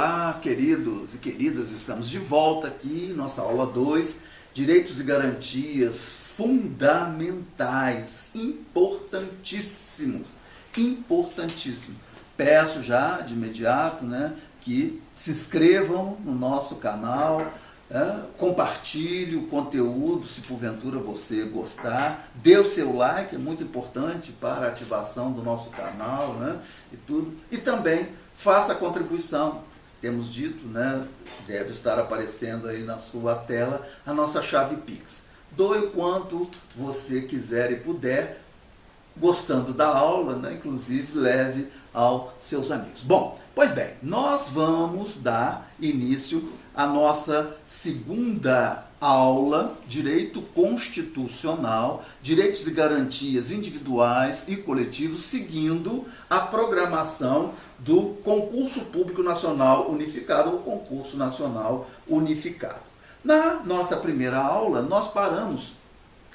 Olá, queridos e queridas, estamos de volta aqui, nossa aula 2, Direitos e Garantias Fundamentais, importantíssimos, importantíssimos. Peço já de imediato, que se inscrevam no nosso canal, compartilhe o conteúdo, se porventura você gostar, dê o seu like, é muito importante para a ativação do nosso canal, e tudo, e também faça a contribuição. Temos dito, deve estar aparecendo aí na sua tela a nossa chave Pix. Doe o quanto você quiser e puder, gostando da aula, inclusive leve aos seus amigos. Bom, pois bem, nós vamos dar início à nossa segunda aula, Direito Constitucional, Direitos e Garantias Individuais e Coletivos, seguindo a programação do Concurso Público Nacional Unificado, ou Concurso Nacional Unificado. Na nossa primeira aula, nós paramos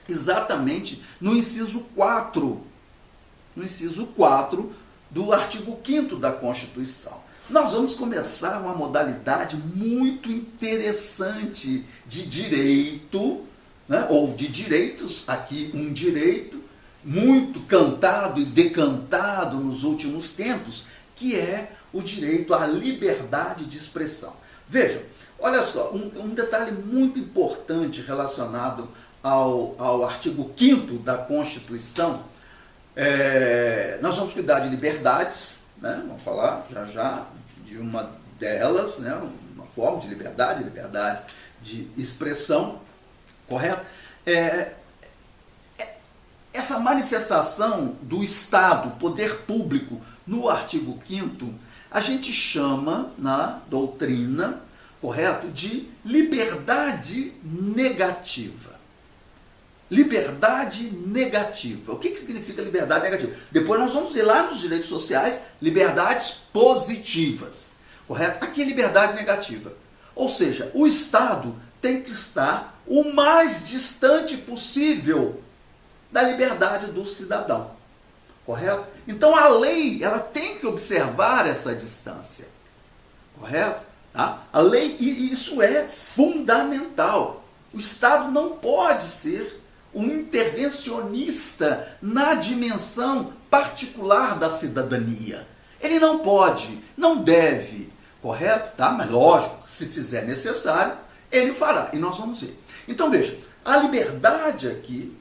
exatamente no inciso 4, do artigo 5º da Constituição. Nós vamos começar uma modalidade muito interessante de direito, ou de direitos, aqui um direito muito cantado e decantado nos últimos tempos, que é o direito à liberdade de expressão. Vejam, olha só, um detalhe muito importante relacionado ao artigo 5º da Constituição. Nós vamos cuidar de liberdades, vamos falar já de uma delas, uma forma de liberdade de expressão, correto? Essa manifestação do Estado, poder público, no artigo 5º, a gente chama na doutrina, correto, de liberdade negativa. Liberdade negativa. O que significa liberdade negativa? Depois nós vamos ver lá nos direitos sociais, liberdades positivas. Correto? Aqui é liberdade negativa. Ou seja, o Estado tem que estar o mais distante possível da liberdade do cidadão. Correto? Então a lei, ela tem que observar essa distância. Correto? Tá? A lei, e isso é fundamental. O Estado não pode ser um intervencionista na dimensão particular da cidadania. Ele não pode, não deve, correto? Tá? Mas lógico, se fizer necessário, ele fará. E nós vamos ver. Então veja, a liberdade aqui,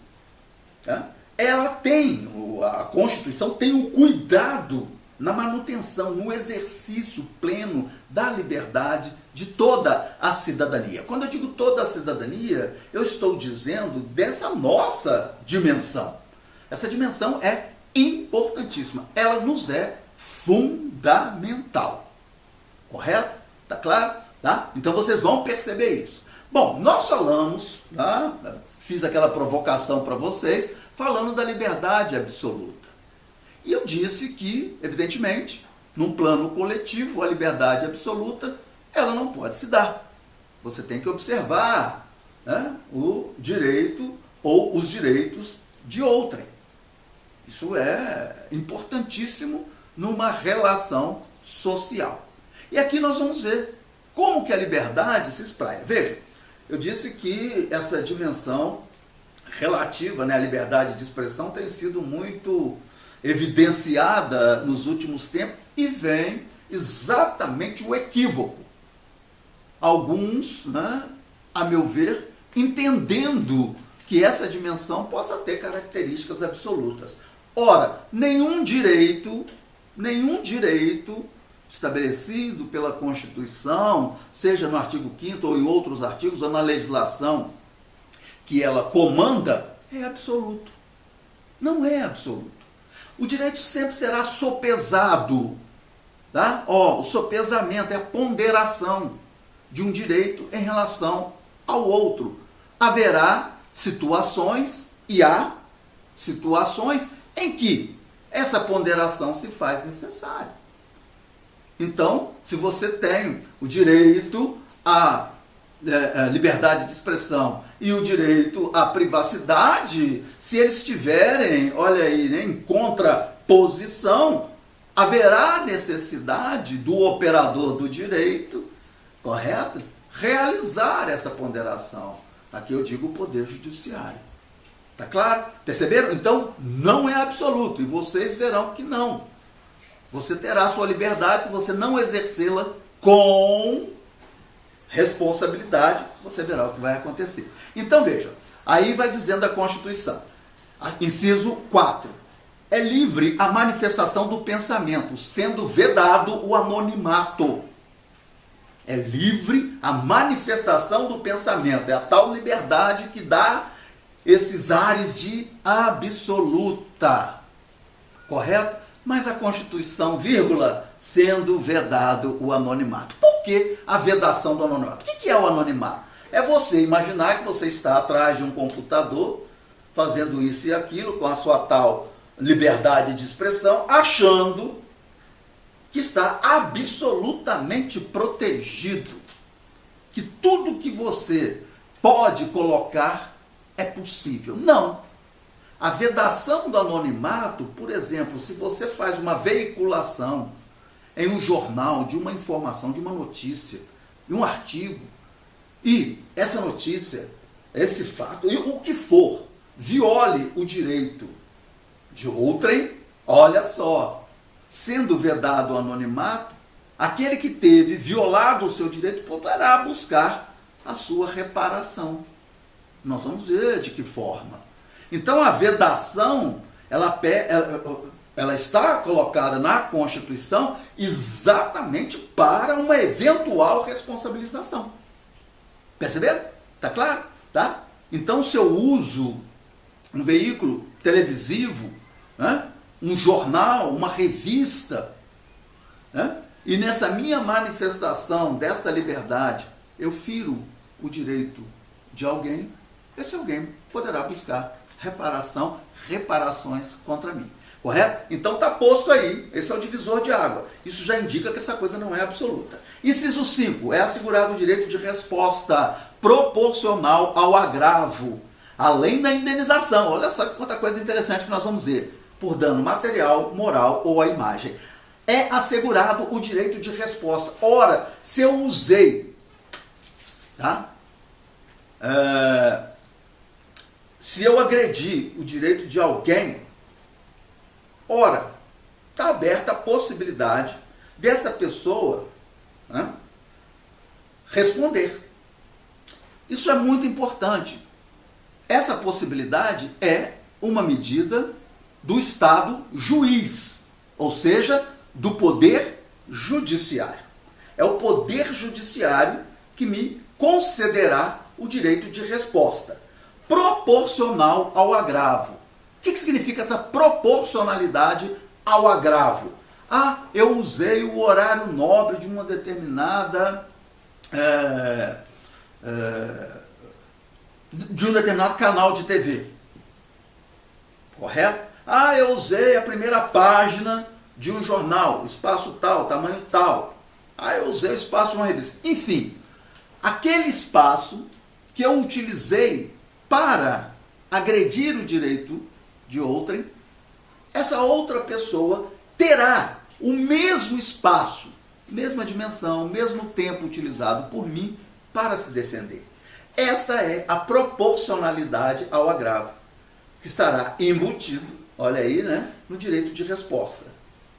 ela tem, a Constituição tem o cuidado na manutenção, no exercício pleno da liberdade de toda a cidadania. Quando eu digo toda a cidadania, eu estou dizendo dessa nossa dimensão. Essa dimensão é importantíssima. Ela nos é fundamental. Correto? Tá claro? Tá? Então vocês vão perceber isso. Bom, nós falamos, fiz aquela provocação para vocês, falando da liberdade absoluta. E eu disse que, evidentemente, num plano coletivo, a liberdade absoluta, ela não pode se dar. Você tem que observar o direito ou os direitos de outrem. Isso é importantíssimo numa relação social. E aqui nós vamos ver como que a liberdade se espraia. Veja, eu disse que essa dimensão relativa, à liberdade de expressão tem sido muito evidenciada nos últimos tempos e vem exatamente o equívoco. Alguns, a meu ver, entendendo que essa dimensão possa ter características absolutas. Ora, nenhum direito estabelecido pela Constituição, seja no artigo 5º ou em outros artigos, ou na legislação que ela comanda, é absoluto. Não é absoluto. O direito sempre será sopesado. Tá? O sopesamento é a ponderação de um direito em relação ao outro. Haverá situações, e há situações, em que essa ponderação se faz necessária. Então, se você tem o direito à liberdade de expressão e o direito à privacidade, se eles estiverem, olha aí, em contraposição, haverá necessidade do operador do direito, correto? Realizar essa ponderação. Aqui eu digo o Poder Judiciário. Tá claro? Perceberam? Então, não é absoluto. E vocês verão que não. Você terá sua liberdade se você não exercê-la com responsabilidade. Você verá o que vai acontecer. Então, vejam. Aí vai dizendo a Constituição. Inciso 4. É livre a manifestação do pensamento, sendo vedado o anonimato. É livre a manifestação do pensamento. É a tal liberdade que dá esses ares de absoluta. Correto? Mas a Constituição, vírgula, sendo vedado o anonimato. Por que a vedação do anonimato? O que é o anonimato? É você imaginar que você está atrás de um computador, fazendo isso e aquilo, com a sua tal liberdade de expressão, achando que está absolutamente protegido, que tudo que você pode colocar é possível. Não. A vedação do anonimato, por exemplo, se você faz uma veiculação em um jornal de uma informação, de uma notícia, de um artigo, e essa notícia, esse fato, e o que for, viole o direito de outrem, olha só, sendo vedado o anonimato, aquele que teve violado o seu direito poderá buscar a sua reparação. Nós vamos ver de que forma. Então a vedação, ela está colocada na Constituição exatamente para uma eventual responsabilização. Perceberam? Está claro? Tá? Então o seu uso, um veículo televisivo, né? Um jornal, uma revista, né? E nessa minha manifestação desta liberdade, eu firo o direito de alguém, esse alguém poderá buscar reparações contra mim. Correto? Então está posto aí, esse é o divisor de água. Isso já indica que essa coisa não é absoluta. Inciso 5, é assegurado o direito de resposta proporcional ao agravo, além da indenização. Olha só quanta coisa interessante que nós vamos ver. Por dano material, moral ou à imagem. É assegurado o direito de resposta. Ora, se eu usei, tá? Se eu agredi o direito de alguém, ora, está aberta a possibilidade dessa pessoa, né, responder. Isso é muito importante. Essa possibilidade é uma medida do Estado juiz, ou seja, do Poder Judiciário. É o Poder Judiciário que me concederá o direito de resposta, proporcional ao agravo. O que significa essa proporcionalidade ao agravo? Ah, eu usei o horário nobre de uma determinada de um determinado canal de TV. Correto? Ah, eu usei a primeira página de um jornal, espaço tal, tamanho tal. Ah, eu usei o espaço de uma revista. Enfim, aquele espaço que eu utilizei para agredir o direito de outrem, essa outra pessoa terá o mesmo espaço, mesma dimensão, mesmo tempo utilizado por mim para se defender. Esta é a proporcionalidade ao agravo, que estará embutido, olha aí, né, no direito de resposta,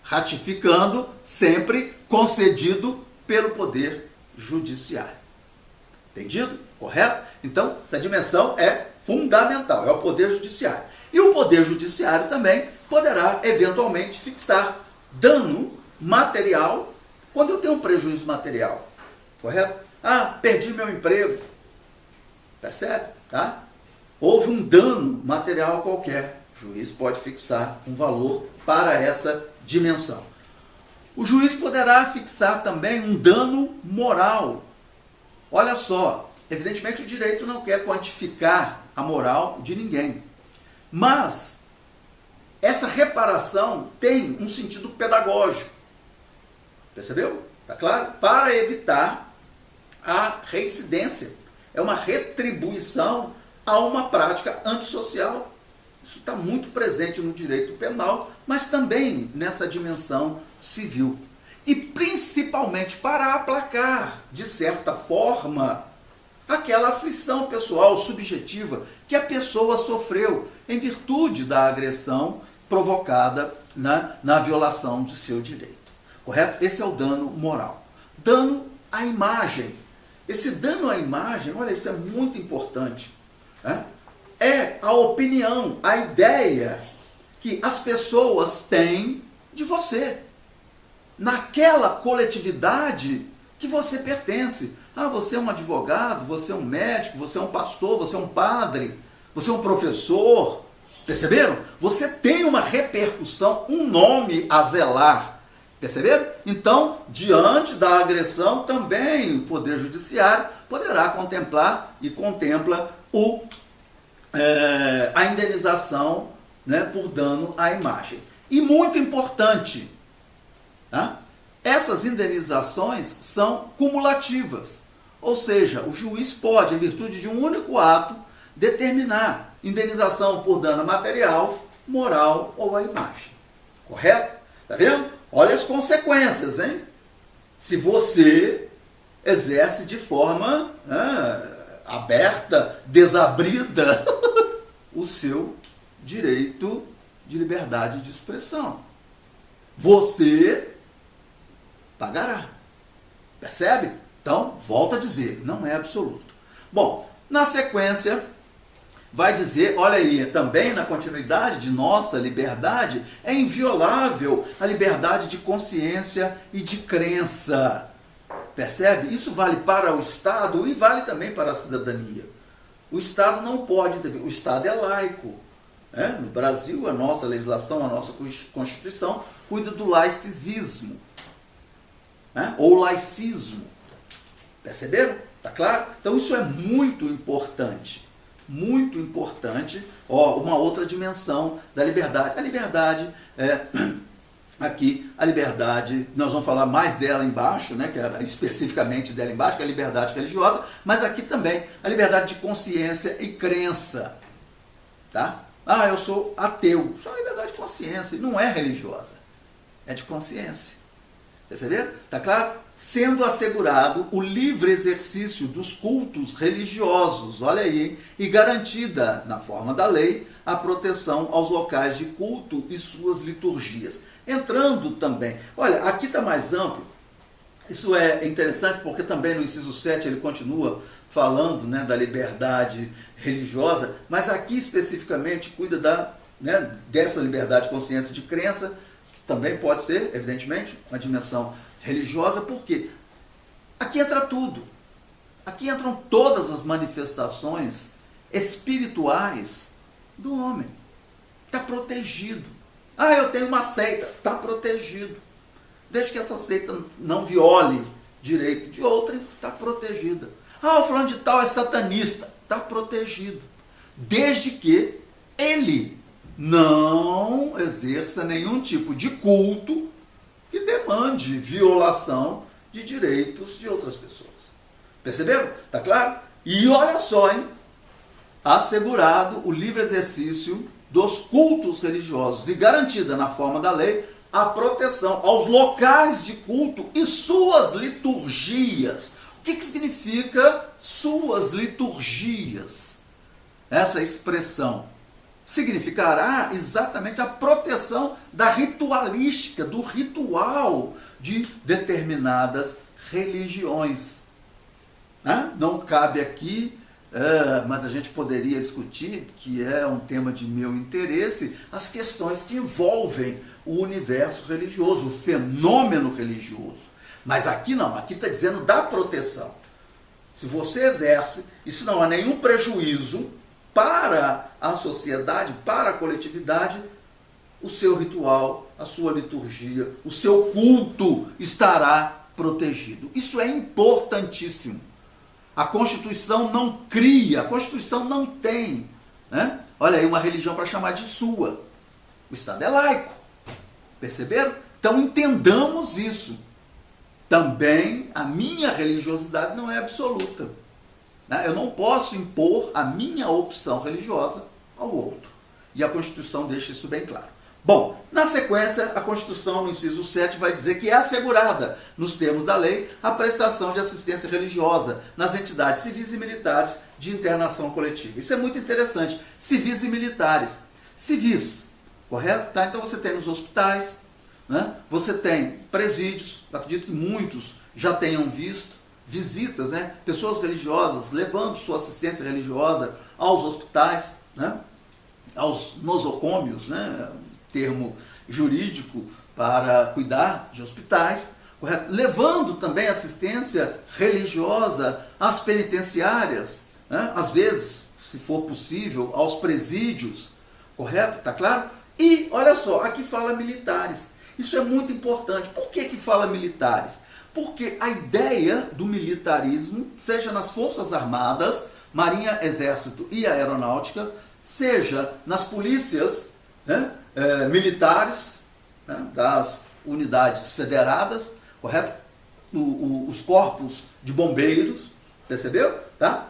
ratificando, sempre concedido pelo Poder Judiciário. Entendido? Correto? Então, essa dimensão é fundamental, é o Poder Judiciário. E o Poder Judiciário também poderá, eventualmente, fixar dano material quando eu tenho um prejuízo material. Correto? Ah, perdi meu emprego. Percebe? Tá? Houve um dano material qualquer. O juiz pode fixar um valor para essa dimensão. O juiz poderá fixar também um dano moral. Olha só, evidentemente o direito não quer quantificar a moral de ninguém. Mas essa reparação tem um sentido pedagógico. Percebeu? Tá claro? Para evitar a reincidência. É uma retribuição a uma prática antissocial. Isso está muito presente no direito penal, mas também nessa dimensão civil. E principalmente para aplacar, de certa forma, aquela aflição pessoal, subjetiva, que a pessoa sofreu em virtude da agressão provocada na violação de seu direito. Correto? Esse é o dano moral. Dano à imagem. Esse dano à imagem, olha, isso é muito importante. É a opinião, a ideia que as pessoas têm de você, naquela coletividade que você pertence. Ah, você é um advogado, você é um médico, você é um pastor, você é um padre, você é um professor. Perceberam? Você tem uma repercussão, um nome a zelar. Perceberam? Então, diante da agressão, também o Poder Judiciário poderá contemplar e contempla a indenização, né, por dano à imagem. E muito importante, tá? Essas indenizações são cumulativas. Ou seja, o juiz pode, em virtude de um único ato, determinar indenização por dano material, moral ou à imagem. Correto? Tá vendo? Olha as consequências, hein? Se você exerce de forma aberta, desabrida, o seu direito de liberdade de expressão. Você pagará. Percebe? Então, volto a dizer, não é absoluto. Bom, na sequência, vai dizer, olha aí, também na continuidade de nossa liberdade, é inviolável a liberdade de consciência e de crença. Percebe? Isso vale para o Estado e vale também para a cidadania. O Estado não pode intervir. O Estado é laico. No Brasil, a nossa legislação, a nossa Constituição cuida do laicismo. Ou laicismo. Perceberam? Tá claro? Então isso é muito importante. Muito importante. Uma outra dimensão da liberdade. A liberdade aqui, a liberdade, nós vamos falar mais dela embaixo, né, que é especificamente dela embaixo, que é a liberdade religiosa, mas aqui também a liberdade de consciência e crença. Tá? Ah, eu sou ateu. Isso é uma liberdade de consciência, não é religiosa. É de consciência. Perceberam? Tá claro? Sendo assegurado o livre exercício dos cultos religiosos, olha aí, e garantida, na forma da lei, a proteção aos locais de culto e suas liturgias. Entrando também, olha, aqui está mais amplo, isso é interessante porque também no inciso 7 ele continua falando, né, da liberdade religiosa, mas aqui especificamente cuida dessa liberdade de consciência e de crença, que também pode ser, evidentemente, uma dimensão religiosa, porque aqui entra tudo. Aqui entram todas as manifestações espirituais do homem. Está protegido. Ah, eu tenho uma seita. Está protegido. Desde que essa seita não viole direito de outra, está protegida. Ah, o fulano de tal é satanista. Está protegido. Desde que ele não exerça nenhum tipo de culto que demande violação de direitos de outras pessoas. Perceberam? Tá claro? E olha só, hein? Assegurado o livre exercício dos cultos religiosos e garantida na forma da lei a proteção aos locais de culto e suas liturgias. O que significa suas liturgias? Essa expressão significará exatamente a proteção da ritualística, do ritual de determinadas religiões. Não cabe aqui, mas a gente poderia discutir, que é um tema de meu interesse, as questões que envolvem o universo religioso, o fenômeno religioso. Mas aqui não, aqui está dizendo da proteção. Se você exerce, e se não há nenhum prejuízo para a sociedade, para a coletividade, o seu ritual, a sua liturgia, o seu culto estará protegido. Isso é importantíssimo. A Constituição não cria, a Constituição não tem, né? Olha aí, uma religião para chamar de sua. O Estado é laico. Perceberam? Então entendamos isso. Também a minha religiosidade não é absoluta. Eu não posso impor a minha opção religiosa ao outro. e a Constituição deixa isso bem claro. Bom, na sequência, a Constituição, no inciso 7, vai dizer que é assegurada, nos termos da lei, a prestação de assistência religiosa nas entidades civis e militares de internação coletiva. Isso é muito interessante. Civis e militares. Civis, correto? Tá? Então você tem nos hospitais, né? Você tem presídios, acredito que muitos já tenham visto, visitas, né? Pessoas religiosas levando sua assistência religiosa aos hospitais, né? Aos nosocômios, né? Termo jurídico para cuidar de hospitais, correto? Levando também assistência religiosa às penitenciárias, né? Às vezes, se for possível, aos presídios, correto? Tá claro? E, olha só, aqui fala militares. Isso é muito importante. Por que que fala militares? Porque a ideia do militarismo, seja nas Forças Armadas, Marinha, Exército e Aeronáutica, seja nas polícias, né, militares, né, das unidades federadas, correto? Os corpos de bombeiros, percebeu? Tá?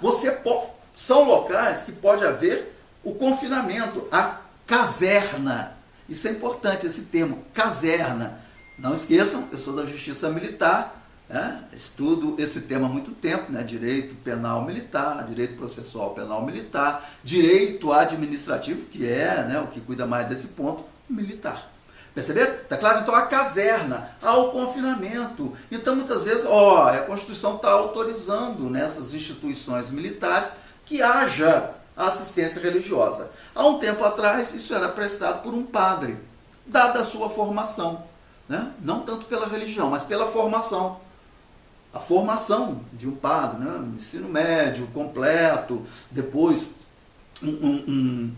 São locais que pode haver o confinamento, a caserna. Isso é importante, esse termo, caserna. Não esqueçam, eu sou da Justiça Militar, né? Estudo esse tema há muito tempo, né? Direito penal militar, direito processual penal militar, direito administrativo, que é, né, o que cuida mais desse ponto, militar. Perceberam? Tá claro? Então a caserna, ao confinamento. Então muitas vezes, a Constituição está autorizando nessas instituições militares que haja assistência religiosa. Há um tempo atrás, isso era prestado por um padre, dada a sua formação, né? Não tanto pela religião, mas pela formação. A formação de um padre, né? Ensino médio completo, depois um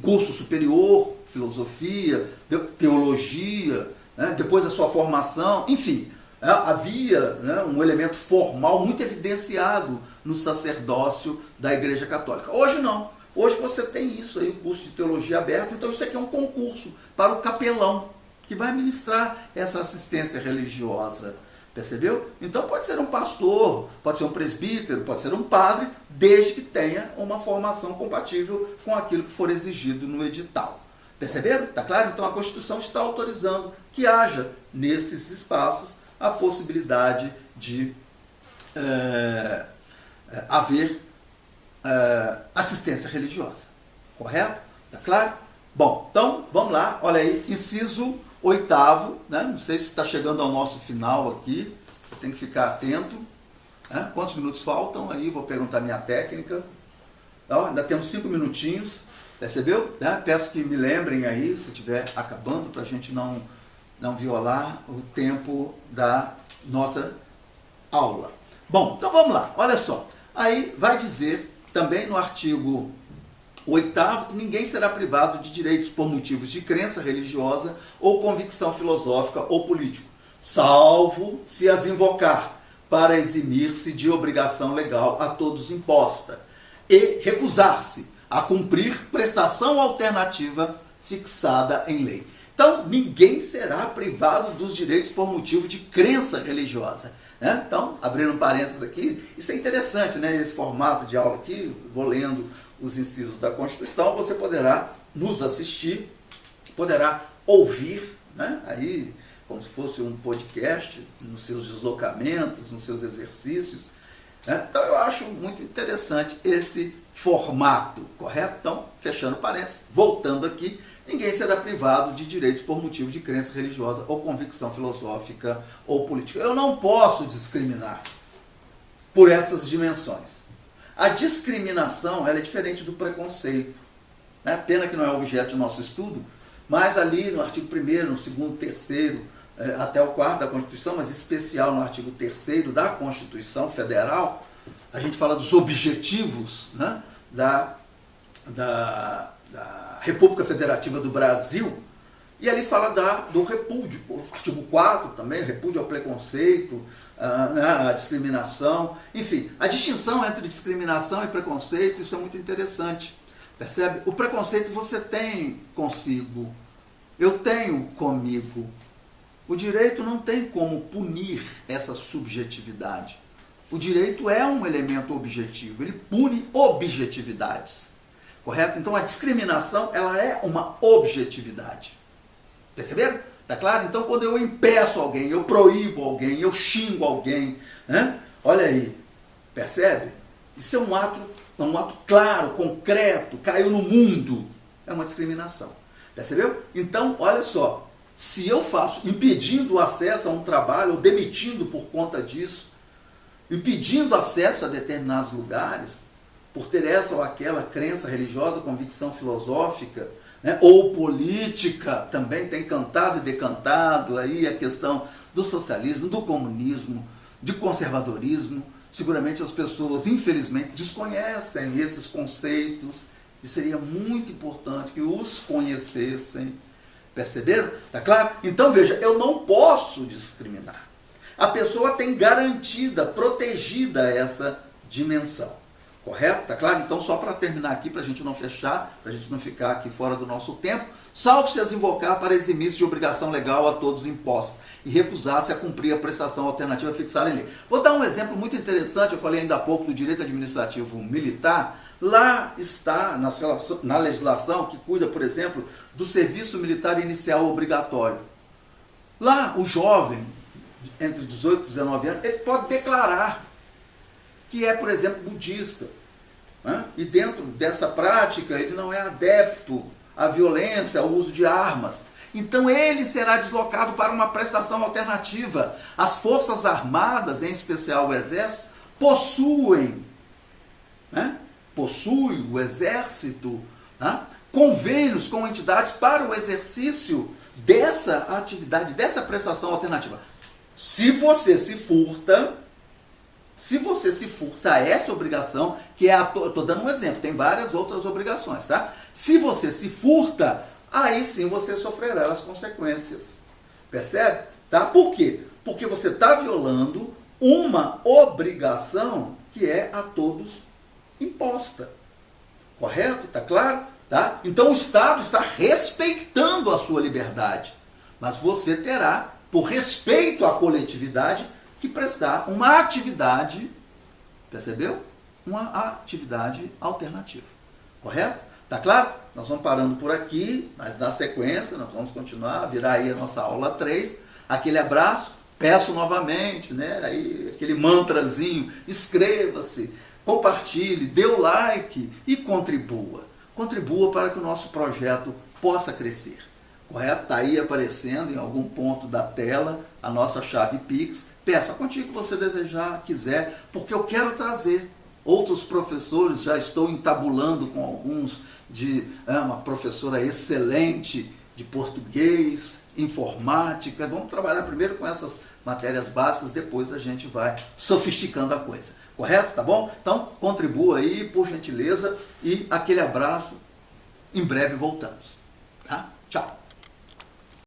curso superior, filosofia, teologia, né? Depois a sua formação, enfim, havia, né, um elemento formal muito evidenciado no sacerdócio da Igreja Católica. Hoje não. Hoje você tem isso aí, o curso de teologia aberto, então isso aqui é um concurso para o capelão, que vai ministrar essa assistência religiosa. Percebeu? Então pode ser um pastor, pode ser um presbítero, pode ser um padre, desde que tenha uma formação compatível com aquilo que for exigido no edital. Perceberam? Tá claro? Então a Constituição está autorizando que haja nesses espaços a possibilidade de haver assistência religiosa. Correto? Tá claro? Bom, então vamos lá, olha aí, inciso 8º, né? Não sei se está chegando ao nosso final aqui, eu tenho que ficar atento, né? Quantos minutos faltam aí? Vou perguntar minha técnica. Então, ainda temos 5 minutinhos, percebeu? Né? Peço que me lembrem aí, se estiver acabando, para a gente não violar o tempo da nossa aula. Bom, então vamos lá, olha só. Aí vai dizer também no artigo 8º que ninguém será privado de direitos por motivos de crença religiosa ou convicção filosófica ou político, salvo se as invocar para eximir-se de obrigação legal a todos imposta e recusar-se a cumprir prestação alternativa fixada em lei. Então, ninguém será privado dos direitos por motivo de crença religiosa. Né? Então, abrindo um parênteses aqui, isso é interessante, né? Esse formato de aula aqui, vou lendo os incisos da Constituição, você poderá nos assistir, poderá ouvir, né? Aí, como se fosse um podcast, nos seus deslocamentos, nos seus exercícios. Né? Então, eu acho muito interessante esse formato, correto? Então, fechando parênteses, voltando aqui, ninguém será privado de direitos por motivo de crença religiosa ou convicção filosófica ou política. Eu não posso discriminar por essas dimensões. A discriminação ela é diferente do preconceito. Né? Pena que não é objeto do nosso estudo, mas ali no artigo 1º, no 2º, 3º, até o 4º da Constituição, mas em especial no artigo 3º da Constituição Federal, a gente fala dos objetivos, né, da República Federativa do Brasil, e ali fala do repúdio, o artigo 4 também, repúdio ao preconceito, a discriminação, enfim, a distinção entre discriminação e preconceito, isso é muito interessante, percebe? O preconceito você tem consigo, eu tenho comigo, o direito não tem como punir essa subjetividade, o direito é um elemento objetivo, ele pune objetividades. correto? Então a discriminação, ela é uma objetividade. Perceberam? Tá claro? Então quando eu impeço alguém, eu proíbo alguém, eu xingo alguém, né? Olha aí, percebe? Isso é um ato claro, concreto, caiu no mundo. É uma discriminação. Percebeu? Então, olha só, se eu faço impedindo o acesso a um trabalho, ou demitindo por conta disso, impedindo acesso a determinados lugares, por ter essa ou aquela crença religiosa, convicção filosófica, né, ou política, também tem cantado e decantado aí a questão do socialismo, do comunismo, de conservadorismo. Seguramente as pessoas, infelizmente, desconhecem esses conceitos e seria muito importante que os conhecessem. Perceberam? Tá claro? Então veja, eu não posso discriminar. A pessoa tem garantida, protegida essa dimensão. Correto? Tá claro? Então só para terminar aqui, para a gente não fechar, para a gente não ficar aqui fora do nosso tempo, salvo-se as invocar para eximir-se de obrigação legal a todos impostos e recusar-se a cumprir a prestação alternativa fixada em lei. Vou dar um exemplo muito interessante, eu falei ainda há pouco do direito administrativo militar. Lá está, na legislação que cuida, por exemplo, do serviço militar inicial obrigatório. Lá, o jovem, entre 18 e 19 anos, ele pode declarar que é, por exemplo, budista. Né? E dentro dessa prática, ele não é adepto à violência, ao uso de armas. Então ele será deslocado para uma prestação alternativa. As Forças Armadas, em especial o Exército, possuem, né? Possui o Exército, né, convênios com entidades para o exercício dessa atividade, dessa prestação alternativa. Se você se furta a essa obrigação, que é estou dando um exemplo, tem várias outras obrigações, tá? Se você se furta, aí sim você sofrerá as consequências. Percebe? Tá? Por quê? Porque você está violando uma obrigação que é a todos imposta. Correto? Tá claro? Tá? Então o Estado está respeitando a sua liberdade. Mas você terá, por respeito à coletividade, que prestar uma atividade, percebeu? Uma atividade alternativa. Correto? Tá claro? Nós vamos parando por aqui, mas na sequência nós vamos continuar, virar aí a nossa aula 3. Aquele abraço, peço novamente, né? Aí, aquele mantrazinho, inscreva-se, compartilhe, dê o like e contribua. Contribua para que o nosso projeto possa crescer. Correto? Está aí aparecendo em algum ponto da tela a nossa chave Pix. Peça a quantia que você desejar, quiser, porque eu quero trazer outros professores. Já estou entabulando com alguns de uma professora excelente de português, informática. Vamos trabalhar primeiro com essas matérias básicas, depois a gente vai sofisticando a coisa. Correto? Tá bom? Então, contribua aí, por gentileza, e aquele abraço. Em breve voltamos. Tá? Tchau.